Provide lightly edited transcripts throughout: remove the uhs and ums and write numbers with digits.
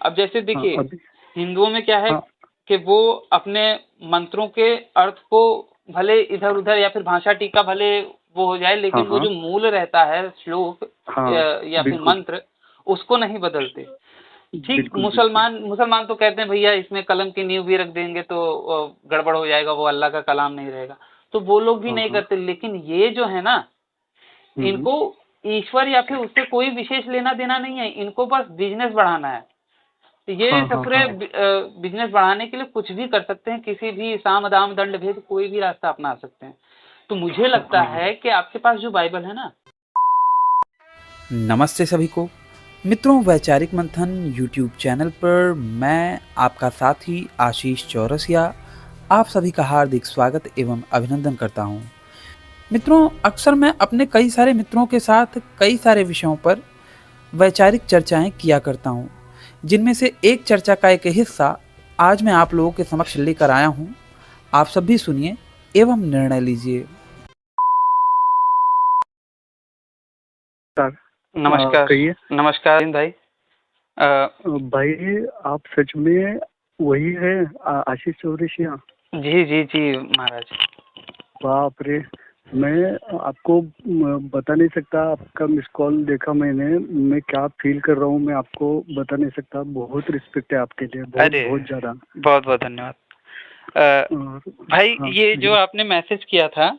अब जैसे हाँ देखिए, अभी हिंदुओं में क्या है हाँ कि वो अपने मंत्रों के अर्थ को भले इधर उधर या फिर भाषा टीका भले वो हो जाए, हाँ लेकिन वो हाँ जो मूल रहता है श्लोक हाँ या फिर बिल्कुल मंत्र, उसको नहीं बदलते। ठीक, बिल्कुल बिल्कुल। मुसलमान मुसलमान तो कहते हैं भैया इसमें कलम की नींव भी रख देंगे तो गड़बड़ हो जाएगा, वो अल्लाह का कलाम नहीं रहेगा, तो वो लोग भी हाँ नहीं हाँ करते। लेकिन ये जो है ना, हम्म। इनको ईश्वर या फिर उससे कोई विशेष लेना देना नहीं है, इनको बस बिजनेस बढ़ाना है। तो ये हाँ हाँ ससुरे हाँ बिजनेस बढ़ाने के लिए कुछ भी कर सकते हैं, किसी भी साम दाम दंड भेद कोई भी रास्ता अपना सकते हैं। तो मुझे हाँ लगता हाँ। है कि आपके पास जो बाइबल है ना। नमस्ते सभी को मित्रों, वैचारिक मंथन यूट्यूब चैनल पर मैं आपका साथी आशीष चौरसिया आप सभी का हार्दिक स्वागत एवं अभिनंदन करता हूं। मित्रों, अक्सर मैं अपने कई सारे मित्रों के साथ कई सारे विषयों पर वैचारिक चर्चाएं किया करता हूं, जिनमें से एक चर्चा का एक हिस्सा आज मैं आप लोगों के समक्ष लेकर आया हूं। आप सब भी सुनिए एवं निर्णय लीजिए। नमस्कार। कहिए। नमस्कार भाई। भाई आप सच में वही है आशीष चौरसिया? जी जी जी महाराज। बाप रे, मैं आपको बता नहीं सकता। आपका मिस कॉल देखा मैंने, मैं क्या फील कर रहा हूँ मैं आपको बता नहीं सकता। बहुत रिस्पेक्ट है आपके लिए, बहुत अरे बहुत ज्यादा। बहुत बहुत धन्यवाद। अ, और भाई हाँ ये जो जी। आपने मैसेज किया था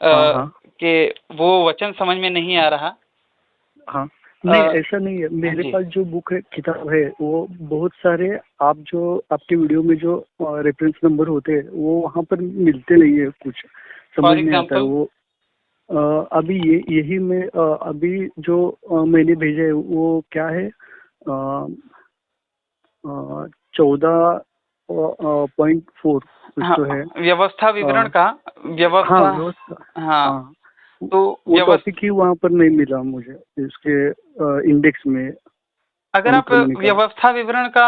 हाँ हाँ कि वो वचन समझ में नहीं आ रहा। हाँ। नहीं अ, ऐसा नहीं है, मेरे जी। पास जो बुक है, किताब है, वो बहुत सारे आप जो आपके वीडियो में जो रेफरेंस नंबर होते हैं वो वहाँ पर मिलते नहीं है, कुछ फॉर समझ नहीं आता है एग्जाम्पल। वो। अभी यही मैं अभी जो मैंने भेजा है वो क्या है, 14.4 कुछ हाँ, तो है। व्यवस्था विवरण का। हाँ व्यवस्था। व्यवस्था। हाँ, हाँ तो वो टॉपिक ही वहाँ पर नहीं मिला मुझे, इसके इंडेक्स में अगर आप अनुक्रमणिका। व्यवस्था विवरण का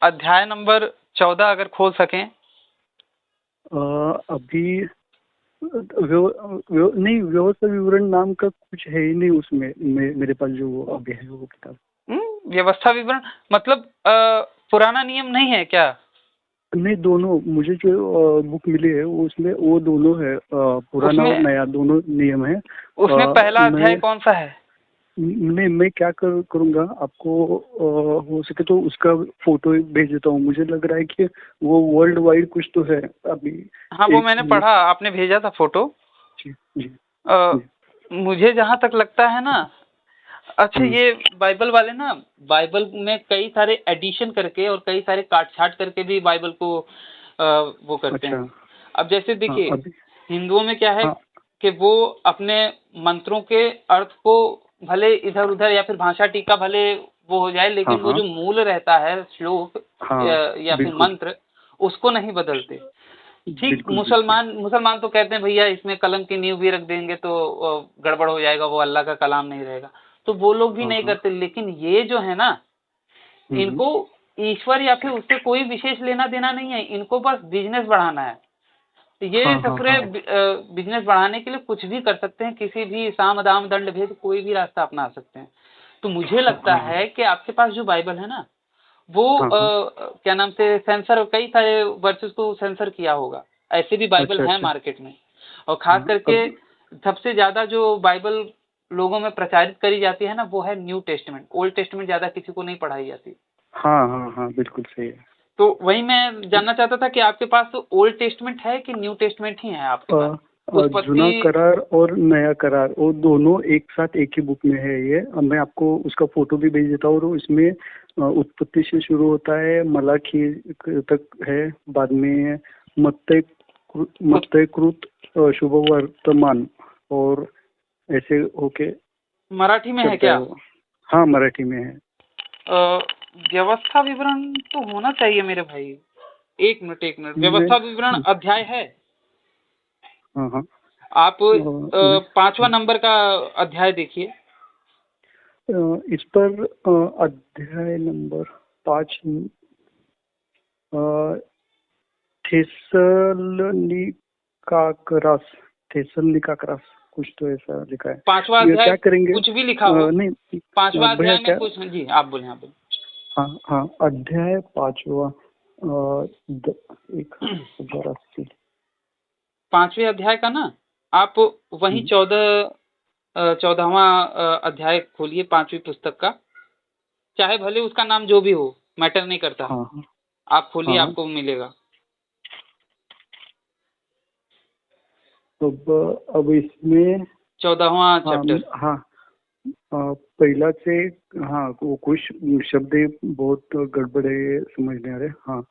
अध्याय नंबर 14 अगर खोल सकें। अभी नहीं, व्यवस्था विवरण नाम का कुछ है ही नहीं उसमें। मेरे पास जो वो अभी है वो किताब। व्यवस्था विवरण मतलब पुराना नियम नहीं है क्या? नहीं, दोनों मुझे जो बुक मिली है वो उसमें वो दोनों है, पुराना और उसमें नया दोनों नियम है। उसमें पहला अध्याय मैं कौन सा है? नहीं, मैं क्या करूँगा आपको, हो सके तो उसका फोटो भेज देता हूँ। मुझे लग रहा है कि वो वर्ल्ड वाइड कुछ तो है अभी। हाँ, वो एक मैंने पढ़ा, मिनट। आपने भेजा था फोटो। जी जी अ, जी। मुझे जहां तक लगता है ना, अच्छा हम्म, ये बाइबल वाले ना, बाइबल में कई सारे एडिशन करके और कई सारे काट छाट करके भी बाइबल को वो करते अच्छा। हैं। अब जैसे हाँ देखिए, अभी। हिंदुओं में क्या है हाँ कि वो अपने मंत्रों के अर्थ को भले इधर उधर या फिर भाषा टीका भले वो हो जाए, हाँ लेकिन वो हाँ जो मूल रहता है श्लोक हाँ या फिर बिल्कुल मंत्र, उसको नहीं बदलते। ठीक, बिल्कुल बिल्कुल। मुसलमान मुसलमान तो कहते हैं भैया इसमें कलम की नींव भी रख देंगे तो गड़बड़ हो जाएगा, वो अल्लाह का कलाम नहीं रहेगा, तो वो लोग भी हाँ नहीं हाँ। करते। लेकिन ये जो है ना, हम्म। इनको ईश्वर या फिर उससे कोई विशेष लेना देना नहीं है, इनको बस बिजनेस बढ़ाना है। तो ये हाँ हाँ ससुरे हाँ बिजनेस बढ़ाने के लिए कुछ भी कर सकते हैं, किसी भी साम दाम दंड भेद कोई भी रास्ता अपना सकते हैं। तो मुझे हाँ लगता हाँ है कि आपके पास जो बाइबल है ना, वो हाँ हाँ। क्या नाम से सेंसर, कई सारे वर्सेस को सेंसर किया होगा। ऐसे भी बाइबल अच्छा है अच्छा। मार्केट में। और खास हाँ करके अब। सबसे ज्यादा जो बाइबल लोगों में प्रचारित करी जाती है ना, वो है न्यू टेस्टमेंट। ओल्ड टेस्टमेंट ज्यादा किसी को नहीं पढ़ाई जाती। हाँ हाँ हाँ बिल्कुल सही है। तो वही मैं जानना चाहता था कि आपके पास तो ओल्ड टेस्टमेंट है कि न्यू टेस्टमेंट ही है आपके पास? उत्पत्ति। जुना करार और नया करार वो दोनों एक साथ एक ही बुक में है ये। अब मैं आपको उसका फोटो भी भेज देता हूँ। और इसमें उत्पत्ति से शुरू होता है, मलाखी तक है, बाद में मत्तई मत्तई कृत, शुभ वर्तमान, और ऐसे होके मराठी में है चलता है क्या? वो। हाँ मराठी में है। अ, व्यवस्था विवरण तो होना चाहिए मेरे भाई। एक मिनट एक मिनट, मैं व्यवस्था विवरण अध्याय है। हाँ हाँ। आप मैं 5वां नंबर का अध्याय देखिए। इस पर अध्याय नंबर 5, थेसलनिकाकरास, थेसलनिकाकरास कुछ तो ऐसा लिखा है। 5वां ये अध्याय क्या करेंगे? कुछ भी लिखा हो। नहीं 5वां भैया अध्याय में क्या, कुछ, जी आप बोले, आप बोले। हाँ हाँ, अध्याय 5वां 1080। 5वें अध्याय का ना आप वही 14वां अध्याय खोलिए 5वीं पुस्तक का, चाहे भले उसका नाम जो भी हो, मैटर नहीं करता। हाँ हाँ आप खोलिए, हाँ। आपको मिलेगा। अब इसमें 14वां हाँ चैप्टर। हाँ पहला से, हाँ वो कुछ शब्द बहुत गड़बड़ है, ये समझ नहीं आ रहे। हाँ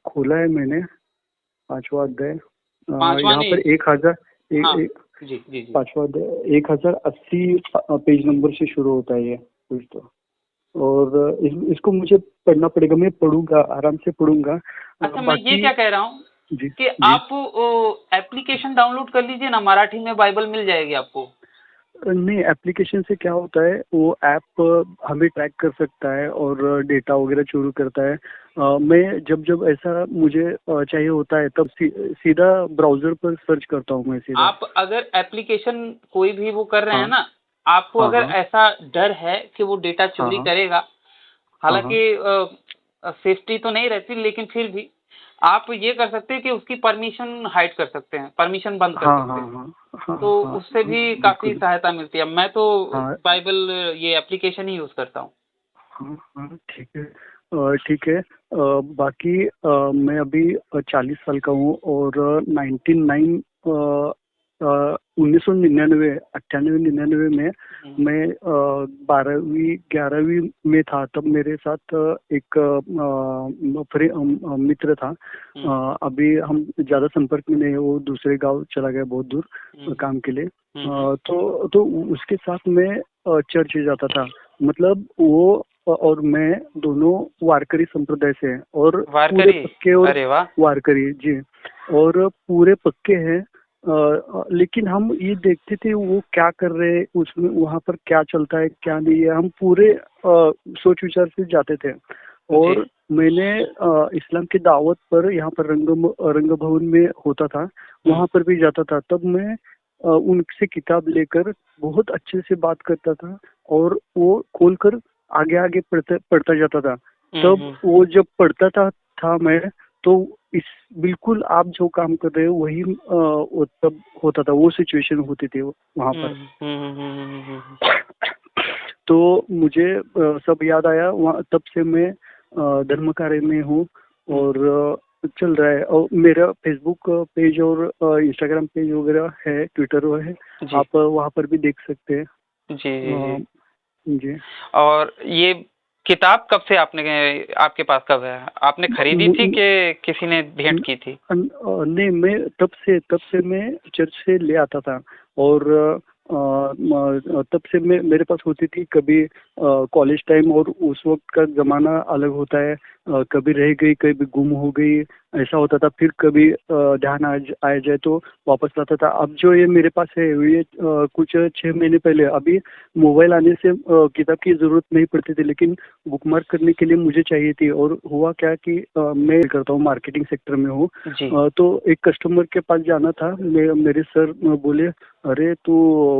खोला है मैंने 5वां अध्याय। 5वां यहाँ नहीं। पर 1000 हाँ जी जी जी। 5वां अध्याय 1080 पेज नंबर से शुरू होता है ये कुछ तो। और इसको मुझे पढ़ना पड़ेगा, मैं पढ़ूंगा, आराम से पढ़ूंगा। अच्छा, मैं ये बाकी क्या कह रहा हूँ जी कि जी। आप एप्लीकेशन डाउनलोड कर लीजिए ना, मराठी में बाइबल मिल जाएगी आपको। नहीं, एप्लीकेशन से क्या होता है, वो ऐप हमें ट्रैक कर सकता है और डेटा वगैरह चोरी करता है। मैं जब जब ऐसा मुझे चाहिए होता है तब सीधा ब्राउजर पर सर्च करता हूँ मैं सीधा। आप अगर एप्लीकेशन कोई भी वो कर रहे हैं हाँ ना, आपको हाँ अगर हाँ ऐसा डर है कि वो डेटा हाँ चोरी हाँ करेगा, हाँ हाँ हालांकि सेफ्टी तो नहीं रहती, लेकिन फिर भी आप ये कर सकते हैं कि उसकी परमिशन हाइड कर सकते हैं, परमिशन बंद कर हाँ सकते हाँ हैं। हाँ हाँ तो हाँ उससे भी काफ़ी बिल्कुल। सहायता मिलती है। मैं तो हाँ बाइबल ये एप्लीकेशन ही यूज़ करता हूँ। हाँ हाँ ठीक है। ठीक है। बाकी मैं अभी 40 साल का हूँ और 1999 98-99 में मैं 12वीं 11वीं में था। तब मेरे साथ एक मित्र था। अभी हम ज़्यादा संपर्क में नहीं है, वो दूसरे गांव चला गया बहुत दूर काम के लिए। तो उसके साथ मैं चर्च जाता था। मतलब वो और मैं दोनों वारकरी संप्रदाय से हैं और पूरे वारकरी। पक्के और अरे वाह। वारकरी जी, और पूरे पक्के हैं। लेकिन हम ये देखते थे वो क्या कर रहे हैं, उसमें वहाँ पर क्या चलता है क्या नहीं है, हम पूरे सोच विचार से जाते थे। जी। और मैंने इस्लाम की दावत पर यहाँ पर रंग भवन में होता था, वहाँ पर भी जाता था। तब मैं उनसे किताब लेकर बहुत अच्छे से बात करता था और वो खोलकर आगे आगे पढ़ता जाता था। तब वो जब पढ़ता था मैं, तो इस बिल्कुल आप जो काम कर रहे हो वही वो तब होता था, वो सिचुएशन होती थी वहाँ पर। तो मुझे सब याद आया वहाँ। तब से मैं धर्म कार्य में हूँ और चल रहा है। और मेरा फेसबुक पेज और इंस्टाग्राम पेज वगैरह है, ट्विटर वो है, जी आप वहाँ पर भी देख सकते हैं। जी जी जी। जी। और ये किताब कब से आपके पास कब है? आपने खरीदी थी कि किसी ने भेंट की थी? नहीं, मैं तब से मैं चर्च से ले आता था। और तब से मैं मेरे पास होती थी। कभी कॉलेज टाइम और उस वक्त का ज़माना अलग होता है। कभी रह गई, कभी गुम हो गई, ऐसा होता था। फिर कभी ध्यान आ जाए तो वापस लाता था। अब जो ये मेरे पास है ये कुछ 6 महीने पहले, अभी मोबाइल आने से किताब की ज़रूरत नहीं पड़ती थी, लेकिन बुकमार्क करने के लिए मुझे चाहिए थी। और हुआ क्या कि मैं करता हूँ, मार्केटिंग सेक्टर में हूँ। तो एक कस्टमर के पास जाना था। मेरे सर बोले, अरे तू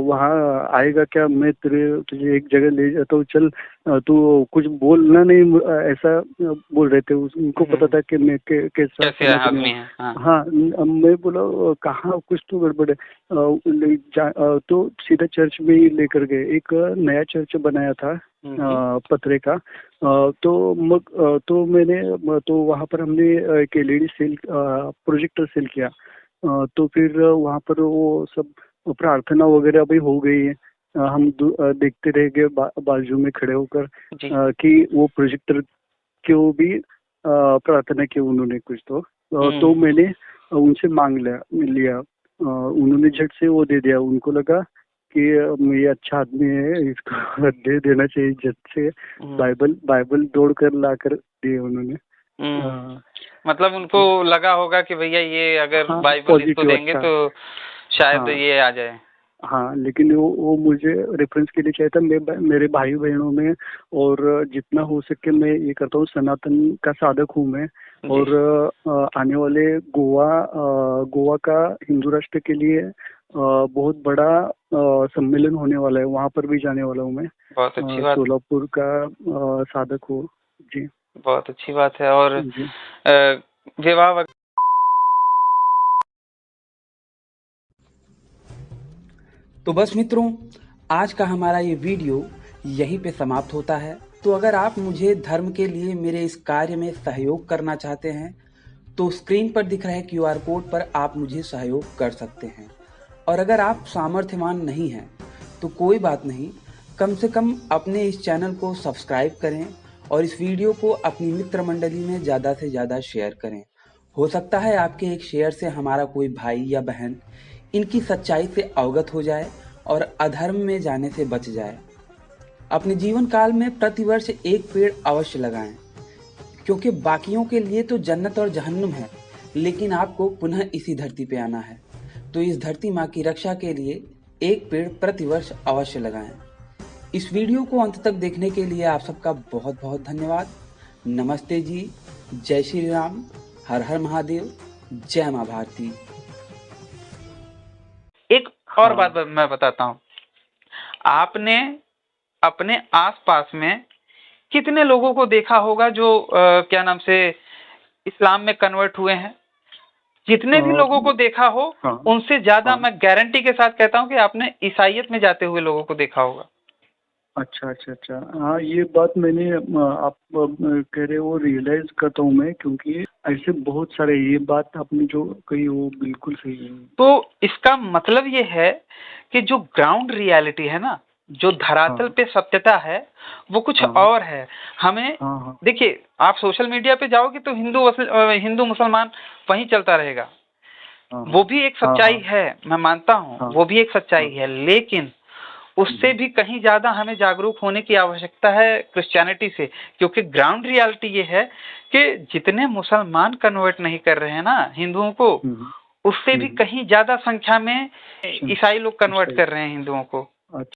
वहाँ आएगा क्या, मैं तुझे एक जगह ले जाता हूँ, चल। तू कुछ बोलना नहीं, ऐसा बोल रहे थे। उनको पता था कि मैं कैसा कैसे सनातनी आदमी हूँ। है? हाँ। हाँ, मैं बोला कहाँ, कुछ तो गड़बड़ है। तो सीधा चर्च में ही लेकर गए। एक नया चर्च बनाया था पतरे का। तो मैंने तो वहाँ पर हमने एक एलईडी सेल प्रोजेक्टर सेल किया। तो फिर वहाँ पर वो सब प्रार्थना वगैरह भी हो गई है। हम देखते रह गए बाजू में खड़े होकर कि वो प्रोजेक्टर क्यों भी प्रार्थना की उन्होंने कुछ तो मैंने उनसे मांग लिया। उन्होंने झट से वो दे दिया। उनको लगा कि ये अच्छा आदमी है, इसको दे देना चाहिए झट से। बाइबल दौड़ कर ला कर दिए उन्होंने। मतलब उनको लगा होगा कि भैया ये अगर हाँ, बाइबल इसको पॉजिटिव देंगे अच्छा। तो शायद हाँ ये आ जाए। हाँ, लेकिन वो मुझे रेफरेंस के लिए चाहिए था। मेरे भाई बहनों में और जितना हो सके मैं ये करता हूँ, सनातन का साधक हूँ मैं। और आने वाले गोवा का हिंदू राष्ट्र के लिए बहुत बड़ा सम्मेलन होने वाला है, वहाँ पर भी जाने वाला हूँ मैं। बहुत अच्छी बात। सोलापुर का साधक हो जी। बहुत अच्छी बात है। और जी। विवाह तो बस मित्रों, आज का हमारा ये वीडियो यहीं पे समाप्त होता है। तो अगर आप मुझे धर्म के लिए मेरे इस कार्य में सहयोग करना चाहते हैं तो स्क्रीन पर दिख रहे QR कोड पर आप मुझे सहयोग कर सकते हैं। और अगर आप सामर्थ्यवान नहीं हैं तो कोई बात नहीं, कम से कम अपने इस चैनल को सब्सक्राइब करें और इस वीडियो को अपनी मित्र मंडली में ज़्यादा से ज़्यादा शेयर करें। हो सकता है आपके एक शेयर से हमारा कोई भाई या बहन इनकी सच्चाई से अवगत हो जाए और अधर्म में जाने से बच जाए। अपने जीवन काल में प्रतिवर्ष एक पेड़ अवश्य लगाएं, क्योंकि बाकियों के लिए तो जन्नत और जहन्नुम है, लेकिन आपको पुनः इसी धरती पे आना है। तो इस धरती माँ की रक्षा के लिए एक पेड़ प्रतिवर्ष अवश्य लगाएं। इस वीडियो को अंत तक देखने के लिए आप सबका बहुत बहुत धन्यवाद। नमस्ते जी, जय श्री राम, हर हर महादेव, जय माँ भारती। एक और बात मैं बताता हूँ, आपने अपने आसपास में कितने लोगों को देखा होगा जो क्या नाम से इस्लाम में कन्वर्ट हुए हैं? जितने भी लोगों को देखा हो उनसे ज्यादा मैं गारंटी के साथ कहता हूँ कि आपने ईसाइयत में जाते हुए लोगों को देखा होगा। अच्छा अच्छा अच्छा, हाँ ये बात मैंने आप कह रहे हो रियलाइज करता हूँ मैं, क्योंकि ऐसे बहुत सारे, ये बात आपने जो कही वो बिल्कुल सही है। तो इसका मतलब ये है कि जो ग्राउंड रियलिटी है ना, जो धरातल पे सत्यता है वो कुछ और है। हमें देखिए, आप सोशल मीडिया पे जाओगे तो हिंदू मुसलमान वहीं चलता रहेगा, वो भी एक सच्चाई है, मैं मानता हूँ वो भी एक सच्चाई है, लेकिन उससे भी कहीं ज्यादा हमें जागरूक होने की आवश्यकता है क्रिश्चियनिटी से, क्योंकि ग्राउंड रियलिटी ये है कि जितने मुसलमान कन्वर्ट नहीं कर रहे हैं ना हिंदुओं को, उससे भी कहीं ज्यादा संख्या में ईसाई लोग कन्वर्ट कर रहे हैं हिंदुओं को।